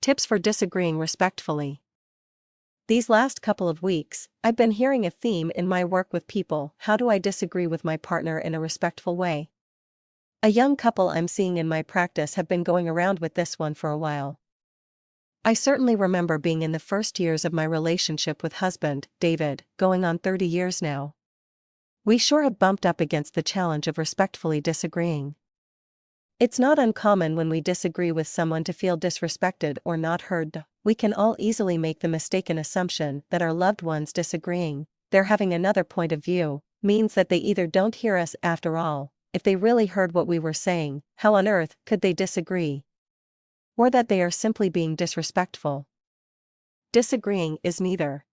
Tips for disagreeing respectfully. These last couple of weeks, I've been hearing a theme in my work with people: how do I disagree with my partner in a respectful way? A young couple I'm seeing in my practice have been going around with this one for a while. I certainly remember being in the first years of my relationship with husband, David, going on 30 years now. We sure have bumped up against the challenge of respectfully disagreeing. It's not uncommon when we disagree with someone to feel disrespected or not heard. We can all easily make the mistaken assumption that our loved ones disagreeing, they're having another point of view, means that they either don't hear us after all. If they really heard what we were saying, how on earth could they disagree? Or that they are simply being disrespectful. Disagreeing is neither.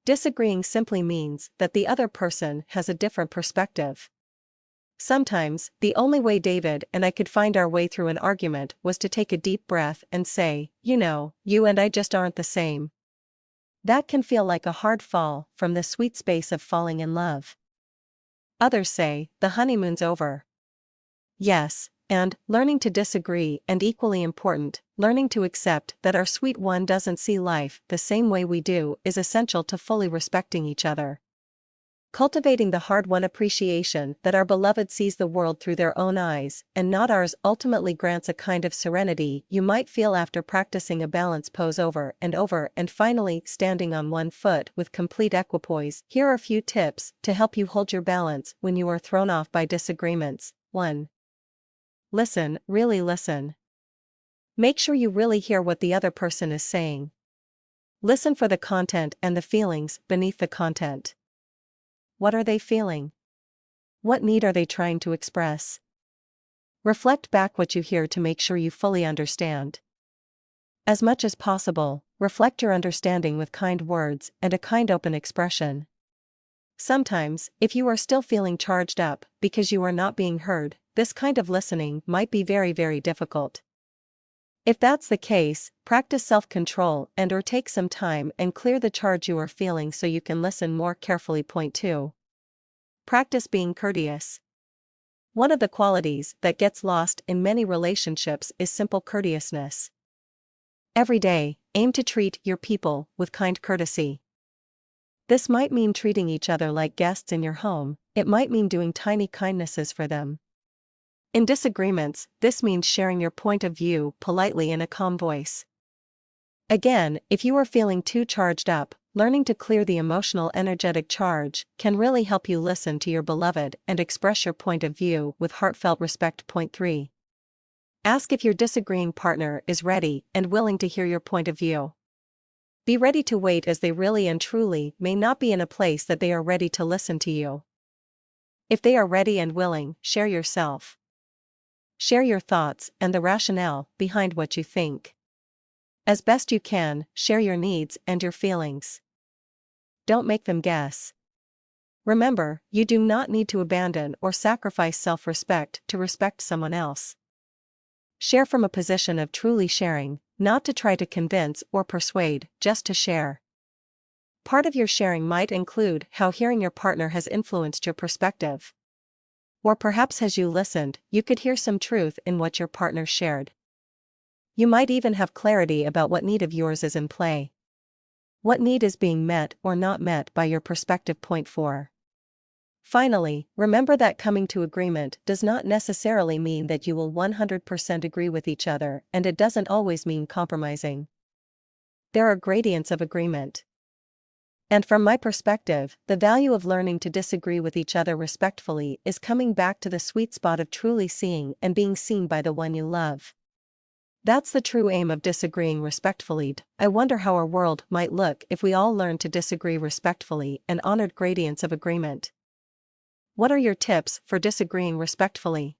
Disagreeing simply means that the other person has a different perspective. Sometimes, the only way David and I could find our way through an argument was to take a deep breath and say, "You know, you and I just aren't the same." That can feel like a hard fall from the sweet space of falling in love. Others say, the honeymoon's over. Yes, and learning to disagree, and equally important, learning to accept that our sweet one doesn't see life the same way we do, is essential to fully respecting each other. Cultivating the hard-won appreciation that our beloved sees the world through their own eyes, and not ours, ultimately grants a kind of serenity you might feel after practicing a balance pose over and finally standing on one foot with complete equipoise. Here are a few tips to help you hold your balance when you are thrown off by disagreements. 1. Listen, really listen. Make sure you really hear what the other person is saying. Listen for the content and the feelings beneath the content. What are they feeling? What need are they trying to express? Reflect back what you hear to make sure you fully understand. As much as possible, reflect your understanding with kind words and a kind open expression. Sometimes, if you are still feeling charged up because you are not being heard, this kind of listening might be very, very difficult. If that's the case, practice self-control and/or take some time and clear the charge you are feeling so you can listen more carefully. Point 2. Practice being courteous. One of the qualities that gets lost in many relationships is simple courteousness. Every day, aim to treat your people with kind courtesy. This might mean treating each other like guests in your home. It might mean doing tiny kindnesses for them. In disagreements, this means sharing your point of view politely in a calm voice. Again, if you are feeling too charged up, learning to clear the emotional energetic charge can really help you listen to your beloved and express your point of view with heartfelt respect. Point 3. Ask if your disagreeing partner is ready and willing to hear your point of view. Be ready to wait, as they really and truly may not be in a place that they are ready to listen to you. If they are ready and willing, share yourself. Share your thoughts and the rationale behind what you think. As best you can, share your needs and your feelings. Don't make them guess. Remember, you do not need to abandon or sacrifice self-respect to respect someone else. Share from a position of truly sharing, not to try to convince or persuade, just to share. Part of your sharing might include how hearing your partner has influenced your perspective. Or perhaps as you listened, you could hear some truth in what your partner shared. You might even have clarity about what need of yours is in play. What need is being met or not met by your perspective. Point 4. Finally, remember that coming to agreement does not necessarily mean that you will 100% agree with each other, and it doesn't always mean compromising. There are gradients of agreement. And from my perspective, the value of learning to disagree with each other respectfully is coming back to the sweet spot of truly seeing and being seen by the one you love. That's the true aim of disagreeing respectfully. I wonder how our world might look if we all learned to disagree respectfully and honored gradients of agreement. What are your tips for disagreeing respectfully?